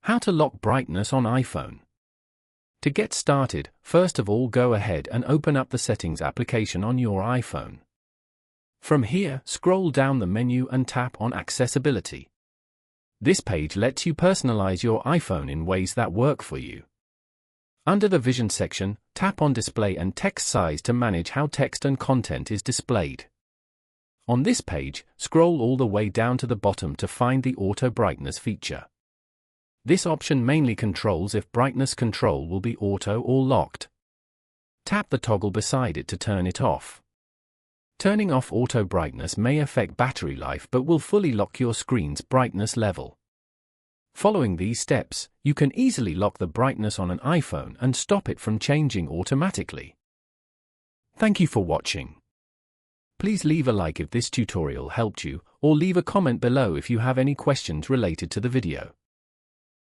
How to lock brightness on iPhone. To get started, first of all go ahead and open up the Settings application on your iPhone. From here, scroll down the menu and tap on Accessibility. This page lets you personalize your iPhone in ways that work for you. Under the Vision section, tap on Display and Text Size to manage how text and content is displayed. On this page, scroll all the way down to the bottom to find the Auto Brightness feature. This option mainly controls if brightness control will be auto or locked. Tap the toggle beside it to turn it off. Turning off auto brightness may affect battery life but will fully lock your screen's brightness level. Following these steps, you can easily lock the brightness on an iPhone and stop it from changing automatically. Thank you for watching. Please leave a like if this tutorial helped you, or leave a comment below if you have any questions related to the video.